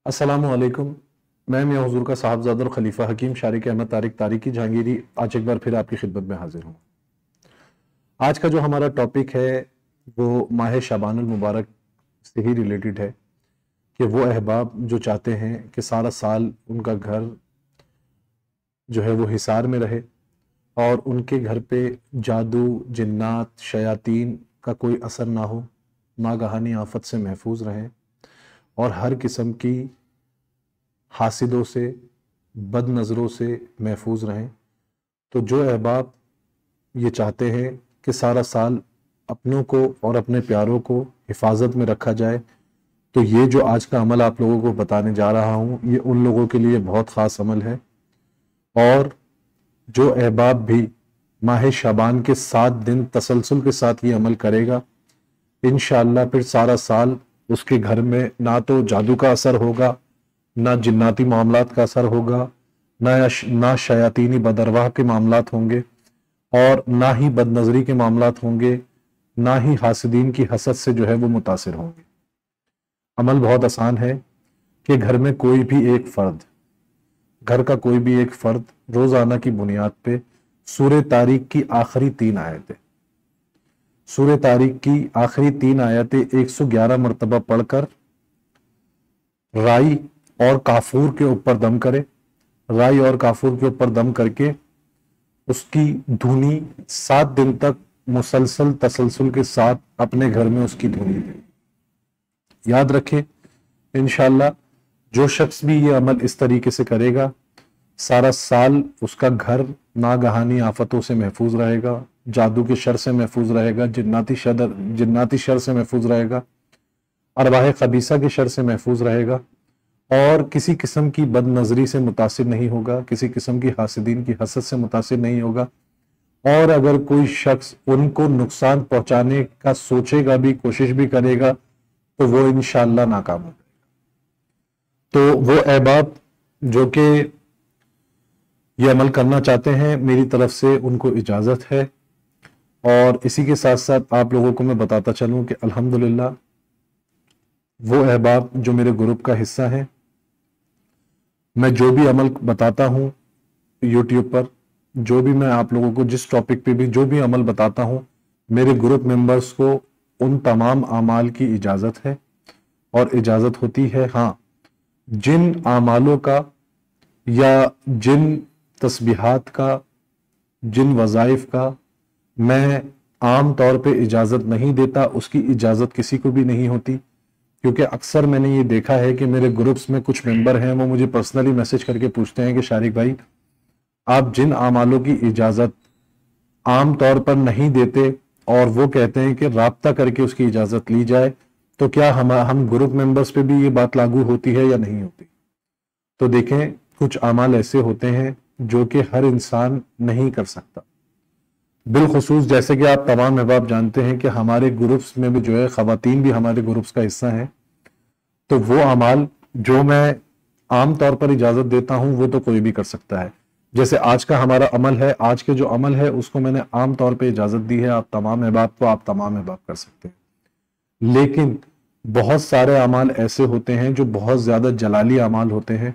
السلام علیکم۔ میں حضور کا صاحبزادہ اور خلیفہ حکیم شارق احمد طارق طارقی جہانگیری آج ایک بار پھر آپ کی خدمت میں حاضر ہوں۔ آج کا جو ہمارا ٹاپک ہے وہ ماہ شعبان المبارک سے ہی ریلیٹڈ ہے کہ وہ احباب جو چاہتے ہیں کہ سارا سال ان کا گھر جو ہے وہ حصار میں رہے اور ان کے گھر پہ جادو، جنات، شیاطین کا کوئی اثر نہ ہو، ناگہانی آفت سے محفوظ رہیں اور ہر قسم کی حاسدوں سے، بد نظروں سے محفوظ رہیں، تو جو احباب یہ چاہتے ہیں کہ سارا سال اپنوں کو اور اپنے پیاروں کو حفاظت میں رکھا جائے، تو یہ جو آج کا عمل آپ لوگوں کو بتانے جا رہا ہوں یہ ان لوگوں کے لیے بہت خاص عمل ہے۔ اور جو احباب بھی ماہ شعبان کے 7 دن تسلسل کے ساتھ یہ عمل کرے گا، انشاءاللہ پھر سارا سال اس کے گھر میں نہ تو جادو کا اثر ہوگا، نہ جناتی معاملات کا اثر ہوگا، نہ شیاطینی بدارواح کے معاملات ہوں گے، اور نہ ہی بد نظری کے معاملات ہوں گے، نہ ہی حاسدین کی حسد سے جو ہے وہ متاثر ہوں گے۔ عمل بہت آسان ہے کہ گھر میں کوئی بھی ایک فرد، گھر کا کوئی بھی ایک فرد روزانہ کی بنیاد پہ سورہ طارق کی آخری 3 آیتیں، سورہ طارق کی آخری 3 آیتیں 111 مرتبہ پڑھ کر رائی اور کافور کے اوپر دم کرے، رائی اور کافور کے اوپر دم کر کے اس کی دھونی 7 دن تک مسلسل تسلسل کے ساتھ اپنے گھر میں اس کی دھونی دے۔ یاد رکھیں انشاءاللہ جو شخص بھی یہ عمل اس طریقے سے کرے گا، سارا سال اس کا گھر ناگہانی آفتوں سے محفوظ رہے گا، جادو کے شر سے محفوظ رہے گا، جناتی شر سے محفوظ رہے گا، ارواح خبیثہ کے شر سے محفوظ رہے گا، اور کسی قسم کی بد نظری سے متاثر نہیں ہوگا، کسی قسم کی حاسدین کی حسد سے متاثر نہیں ہوگا، اور اگر کوئی شخص ان کو نقصان پہنچانے کا سوچے گا بھی، کوشش بھی کرے گا، تو وہ انشاءاللہ ناکام ہو جائے گا۔ تو وہ احباب جو کہ یہ عمل کرنا چاہتے ہیں، میری طرف سے ان کو اجازت ہے۔ اور اسی کے ساتھ ساتھ آپ لوگوں کو میں بتاتا چلوں کہ الحمدللہ وہ احباب جو میرے گروپ کا حصہ ہیں، میں جو بھی عمل بتاتا ہوں یوٹیوب پر، جو بھی میں آپ لوگوں کو جس ٹاپک پہ بھی جو بھی عمل بتاتا ہوں، میرے گروپ ممبرز کو ان تمام اعمال کی اجازت ہے، اور اجازت ہوتی ہے ہاں جن اعمالوں کا یا جن تسبیحات کا، جن وظائف کا میں عام طور پہ اجازت نہیں دیتا، اس کی اجازت کسی کو بھی نہیں ہوتی، کیونکہ اکثر میں نے یہ دیکھا ہے کہ میرے گروپس میں کچھ ممبر ہیں، وہ مجھے پرسنلی میسج کر کے پوچھتے ہیں کہ شارق بھائی آپ جن اعمالوں کی اجازت عام طور پر نہیں دیتے اور وہ کہتے ہیں کہ رابطہ کر کے اس کی اجازت لی جائے، تو کیا ہم گروپ ممبرز پہ بھی یہ بات لاگو ہوتی ہے یا نہیں ہوتی؟ تو دیکھیں کچھ اعمال ایسے ہوتے ہیں جو کہ ہر انسان نہیں کر سکتا، بالخصوص جیسے کہ آپ تمام احباب جانتے ہیں کہ ہمارے گروپس میں بھی جو ہے خواتین بھی ہمارے گروپس کا حصہ ہیں، تو وہ اعمال جو میں عام طور پر اجازت دیتا ہوں وہ تو کوئی بھی کر سکتا ہے۔ جیسے آج کا ہمارا عمل ہے، آج کے جو عمل ہے اس کو میں نے عام طور پہ اجازت دی ہے، آپ تمام احباب کو، آپ تمام احباب کر سکتے ہیں، لیکن بہت سارے اعمال ایسے ہوتے ہیں جو بہت زیادہ جلالی اعمال ہوتے ہیں،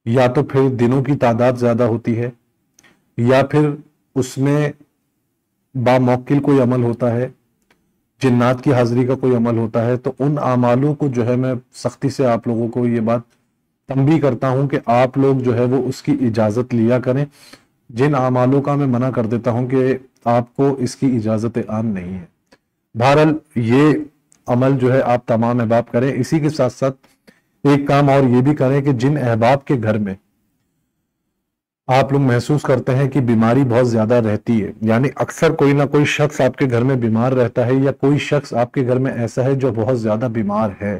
یا تو پھر دنوں کی تعداد زیادہ ہوتی ہے، یا پھر اس میں باموکل کوئی عمل ہوتا ہے، جنات کی حاضری کا کوئی عمل ہوتا ہے، تو ان اعمالوں کو جو ہے میں سختی سے آپ لوگوں کو یہ بات تنبیہ کرتا ہوں کہ آپ لوگ جو ہے وہ اس کی اجازت لیا کریں۔ جن اعمالوں کا میں منع کر دیتا ہوں کہ آپ کو اس کی اجازت عام نہیں ہے۔ بہرحال یہ عمل جو ہے آپ تمام احباب کریں۔ اسی کے ساتھ ساتھ ایک کام اور یہ بھی کریں کہ جن احباب کے گھر میں آپ لوگ محسوس کرتے ہیں کہ بیماری بہت زیادہ رہتی ہے، یعنی اکثر کوئی نہ کوئی شخص آپ کے گھر میں بیمار رہتا ہے، یا کوئی شخص آپ کے گھر میں ایسا ہے جو بہت زیادہ بیمار ہے،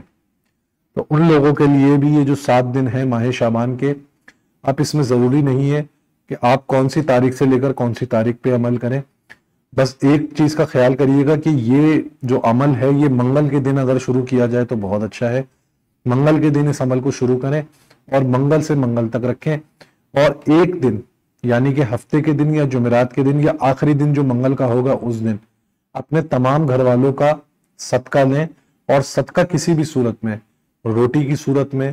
تو ان لوگوں کے لیے بھی یہ جو 7 دن ہیں ماہ شعبان کے، اب اس میں ضروری نہیں ہے کہ آپ کون سی تاریخ سے لے کر کون سی تاریخ پہ عمل کریں، بس ایک چیز کا خیال کریے گا کہ یہ جو عمل ہے یہ منگل کے دن اگر شروع کیا جائے تو بہت اچھا ہے، منگل کے دن اس عمل کو شروع کریں اور منگل سے منگل تک رکھیں، اور ایک دن یعنی کہ ہفتے کے دن یا جمعرات کے دن یا آخری دن جو منگل کا ہوگا اس دن اپنے تمام گھر والوں کا صدقہ لیں، اور صدقہ کسی بھی صورت میں، روٹی کی صورت میں،